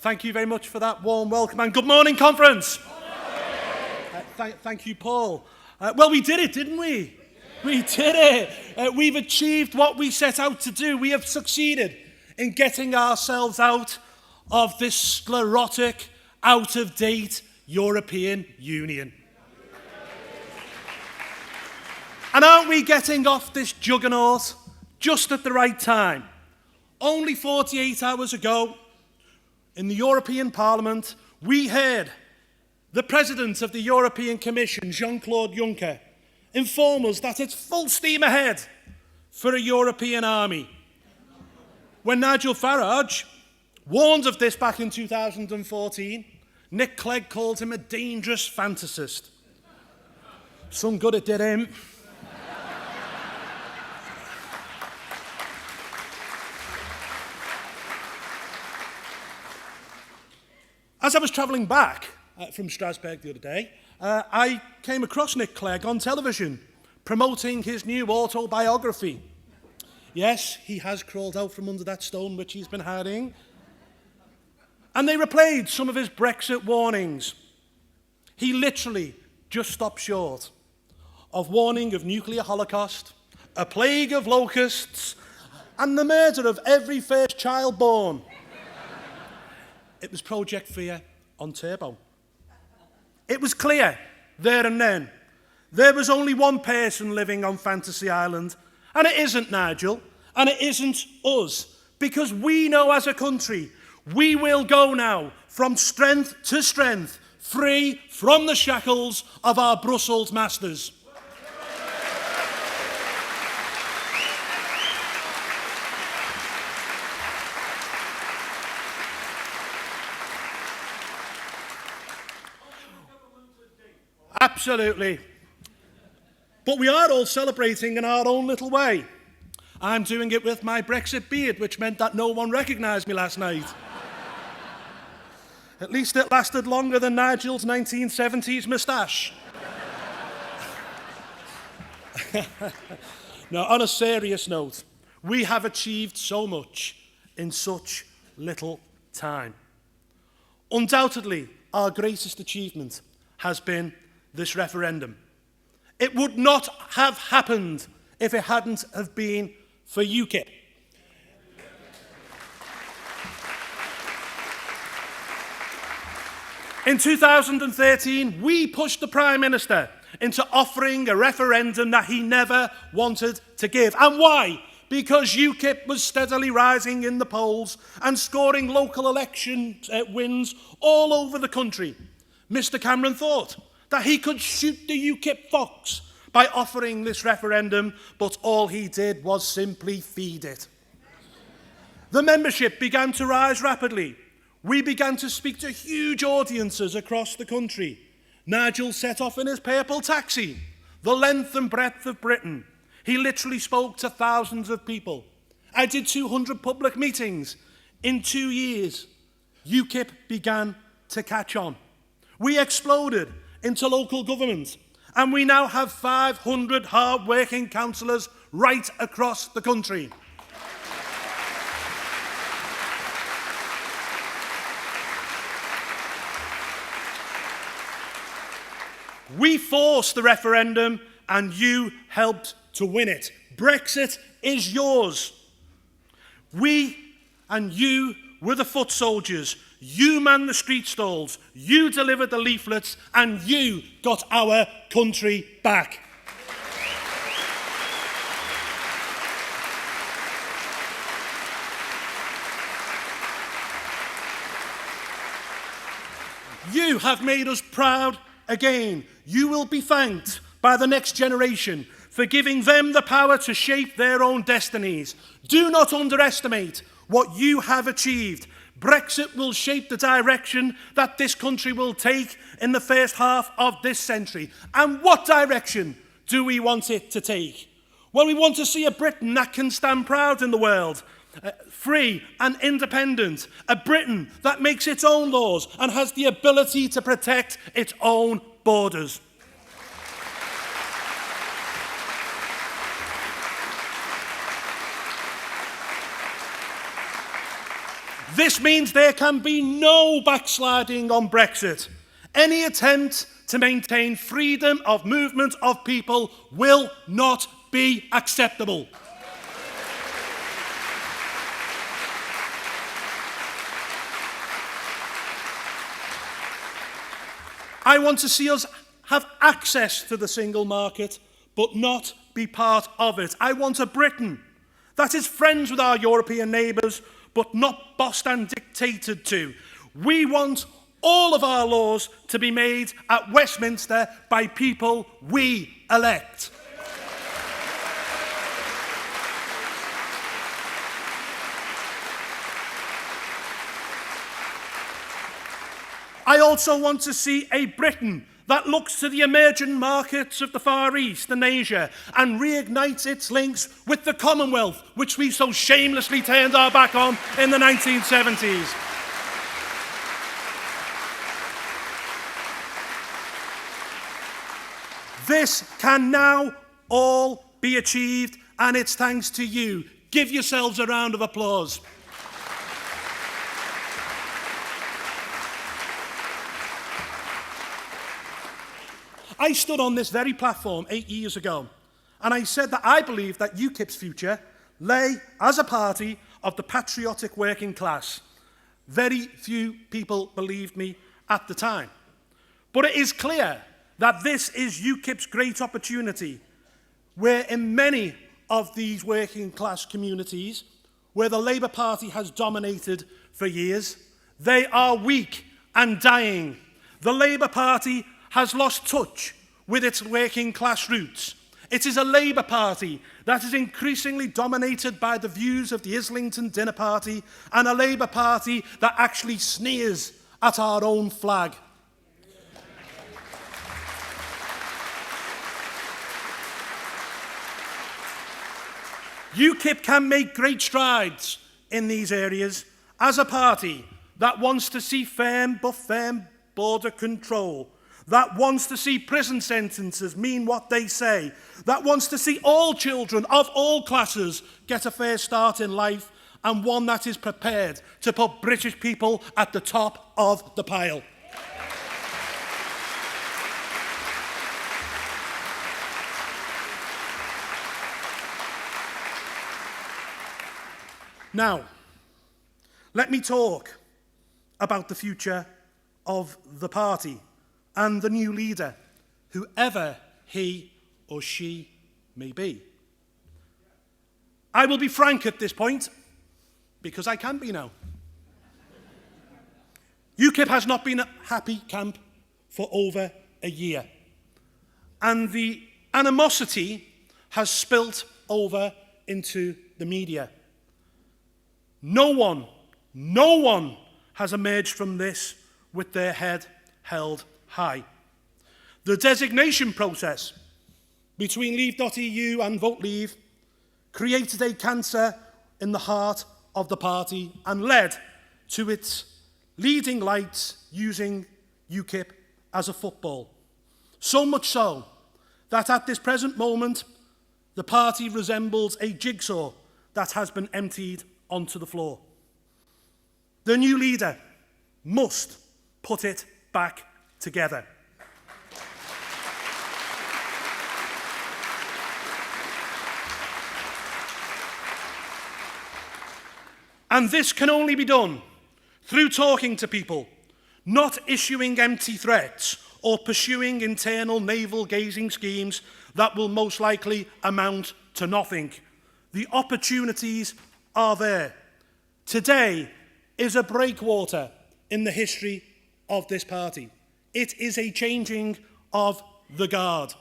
Thank you very much for that warm welcome, and good morning, conference. Thank you, Paul. Well, we did it, didn't we? We did it. We've achieved what we set out to do. We have succeeded in getting ourselves out of this sclerotic, out-of-date European Union. And aren't we getting off this juggernaut just at the right time? Only 48 hours ago, in the European Parliament, we heard the President of the European Commission, Jean-Claude Juncker, inform us that it's full steam ahead for a European army. When Nigel Farage warned of this back in 2014, Nick Clegg called him a dangerous fantasist. Some good it did him. As I was travelling back from Strasbourg the other day, I came across Nick Clegg on television promoting his new autobiography. Yes, he has crawled out from under that stone which he's been hiding. And they replayed some of his Brexit warnings. He literally just stopped short of warning of nuclear holocaust, a plague of locusts, and the murder of every first child born. It was Project Fear on turbo. It was clear, there and then, there was only one person living on Fantasy Island, and it isn't Nigel, and it isn't us, because we know as a country, we will go now from strength to strength, free from the shackles of our Brussels masters. Absolutely. But we are all celebrating in our own little way. I'm doing it with my Brexit beard, which meant that no one recognised me last night. At least it lasted longer than Nigel's 1970s moustache. Now, on a serious note, we have achieved so much in such little time. Undoubtedly, our greatest achievement has been this referendum. It would not have happened if it hadn't have been for UKIP. In 2013, we pushed the Prime Minister into offering a referendum that he never wanted to give. And why? Because UKIP was steadily rising in the polls and scoring local election wins all over the country. Mr. Cameron thought that he could shoot the UKIP fox by offering this referendum, but all he did was simply feed it. The membership began to rise rapidly. We began to speak to huge audiences across the country. Nigel set off in his purple taxi, the length and breadth of Britain. He literally spoke to thousands of people. I did 200 public meetings. In 2 years, UKIP began to catch on. We exploded into local government, and we now have 500 hard-working councillors right across the country. We forced the referendum, and you helped to win it. Brexit is yours. We and you were the foot soldiers. You manned the street stalls, you delivered the leaflets, and you got our country back. You have made us proud again. You will be thanked by the next generation for giving them the power to shape their own destinies. Do not underestimate what you have achieved. Brexit will shape the direction that this country will take in the first half of this century. And what direction do we want it to take? Well, we want to see a Britain that can stand proud in the world, free and independent, a Britain that makes its own laws and has the ability to protect its own borders. This means there can be no backsliding on Brexit. Any attempt to maintain freedom of movement of people will not be acceptable. I want to see us have access to the single market, but not be part of it. I want a Britain that is friends with our European neighbours, but not bossed and dictated to. We want all of our laws to be made at Westminster by people we elect. I also want to see a Britain that looks to the emerging markets of the Far East and Asia and reignites its links with the Commonwealth, which we so shamelessly turned our back on in the 1970s. This can now all be achieved, and it's thanks to you. Give yourselves a round of applause. I stood on this very platform 8 years ago, and I said that I believed that UKIP's future lay as a party of the patriotic working class. Very few people believed me at the time. But it is clear that this is UKIP's great opportunity, where in many of these working class communities, where the Labour Party has dominated for years, they are weak and dying. The Labour Party has lost touch with its working class roots. It is a Labour Party that is increasingly dominated by the views of the Islington dinner party, and a Labour Party that actually sneers at our own flag. UKIP can make great strides in these areas as a party that wants to see firm border control, that wants to see prison sentences mean what they say, that wants to see all children of all classes get a fair start in life, and one that is prepared to put British people at the top of the pile. Now, let me talk about the future of the party and the new leader, whoever he or she may be. I will be frank at this point, because I can be now. UKIP has not been a happy camp for over a year, and the animosity has spilt over into the media. No one has emerged from this with their head held high. The designation process between Leave.eu and Vote Leave created a cancer in the heart of the party and led to its leading lights using UKIP as a football. So much so that at this present moment, the party resembles a jigsaw that has been emptied onto the floor. The new leader must put it back together. And this can only be done through talking to people, not issuing empty threats or pursuing internal navel-gazing schemes that will most likely amount to nothing. The opportunities are there. Today is a breakwater in the history of this party. It is a changing of the guard.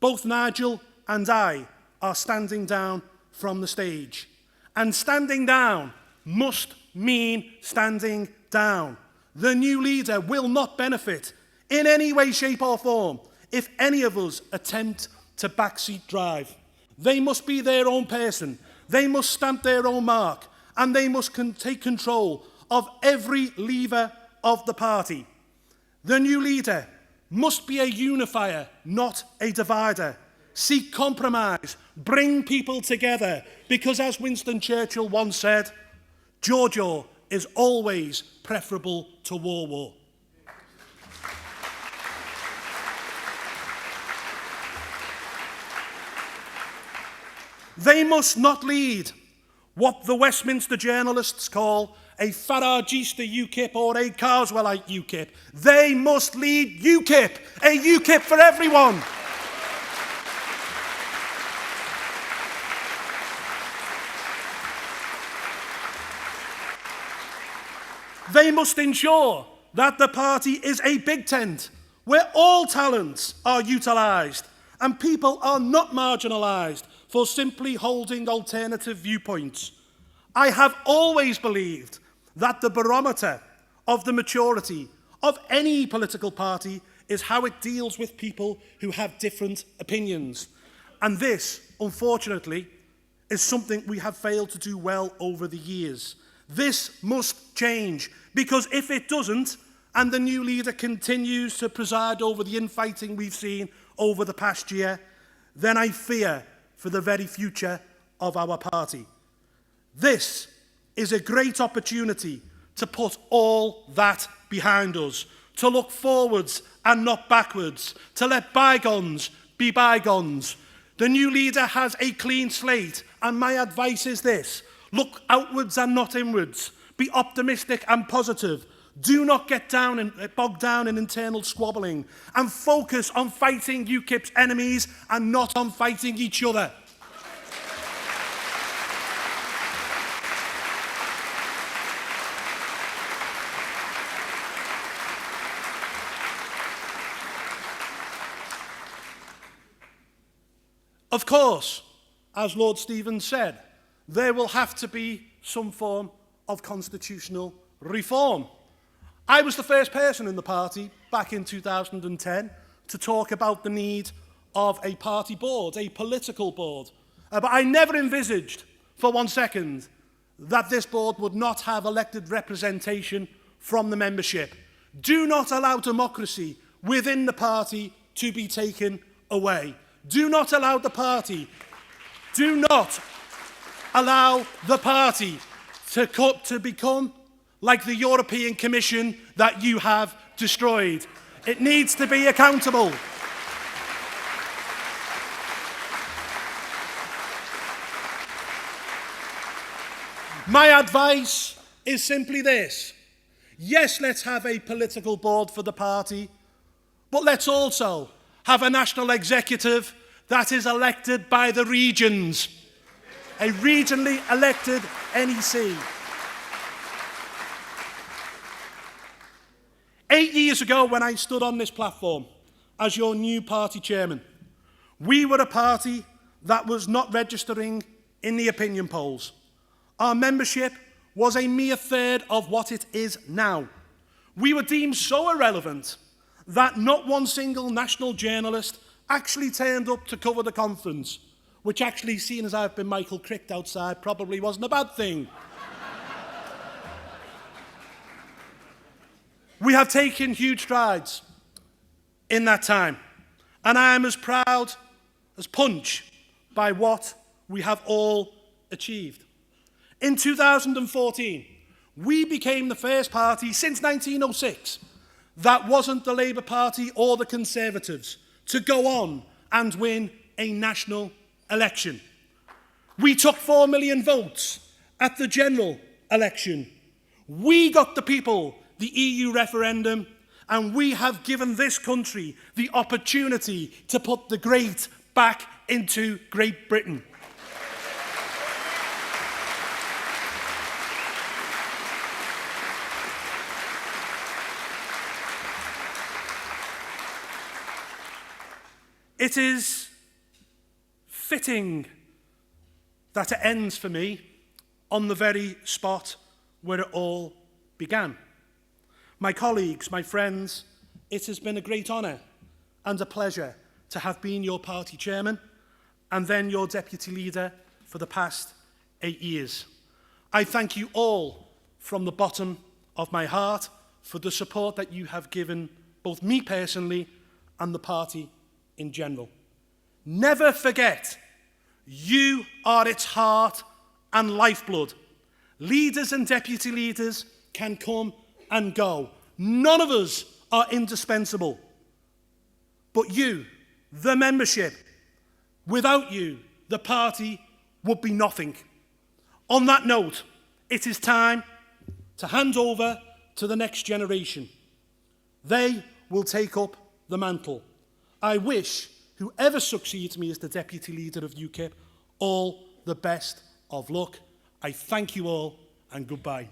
Both Nigel and I are standing down from the stage. And standing down must mean standing down. The new leader will not benefit in any way, shape or form if any of us attempt to backseat drive. They must be their own person. They must stamp their own mark, and they must take control of every lever of the party. The new leader must be a unifier, not a divider. Seek compromise, bring people together, because as Winston Churchill once said, Giorgio is always preferable to war. They must not lead what the Westminster journalists call a Faragista UKIP or a Carswellite UKIP. They must lead UKIP, a UKIP for everyone. They must ensure that the party is a big tent where all talents are utilised and people are not marginalised for simply holding alternative viewpoints. I have always believed that the barometer of the maturity of any political party is how it deals with people who have different opinions. And this, unfortunately, is something we have failed to do well over the years. This must change, because if it doesn't, and the new leader continues to preside over the infighting we've seen over the past year, then I fear for the very future of our party. This is a great opportunity to put all that behind us, to look forwards and not backwards, to let bygones be bygones. The new leader has a clean slate, and my advice is this: look outwards and not inwards. Be optimistic and positive. Do not get bogged down in internal squabbling, and focus on fighting UKIP's enemies and not on fighting each other. Of course, as Lord Stevens said, there will have to be some form of constitutional reform. I was the first person in the party back in 2010 to talk about the need of a party board, a political board. But I never envisaged for 1 second that this board would not have elected representation from the membership. Do not allow democracy within the party to be taken away. Do not allow the party to become like the European Commission that you have destroyed. It needs to be accountable. My advice is simply this: yes, let's have a political board for the party, but let's also have a national executive that is elected by the regions, a regionally elected NEC. 8 years ago, when I stood on this platform as your new party chairman, we were a party that was not registering in the opinion polls. Our membership was a mere third of what it is now. We were deemed so irrelevant that not one single national journalist actually turned up to cover the conference, which actually, seeing as I've been Michael Cricked outside, probably wasn't a bad thing. We have taken huge strides in that time, and I am as proud as Punch by what we have all achieved. In 2014, we became the first party since 1906 that wasn't the Labour Party or the Conservatives to go on and win a national election. We took 4 million votes at the general election. We got the people the EU referendum, and we have given this country the opportunity to put the great back into Great Britain. It is fitting that it ends for me on the very spot where it all began. My colleagues, my friends, it has been a great honour and a pleasure to have been your party chairman and then your deputy leader for the past 8 years. I thank you all from the bottom of my heart for the support that you have given both me personally and the party in general. Never forget, you are its heart and lifeblood. Leaders and deputy leaders can come and go. None of us are indispensable. But you, the membership, without you, the party would be nothing. On that note, it is time to hand over to the next generation. They will take up the mantle. I wish whoever succeeds me as the deputy leader of UKIP all the best of luck. I thank you all and goodbye.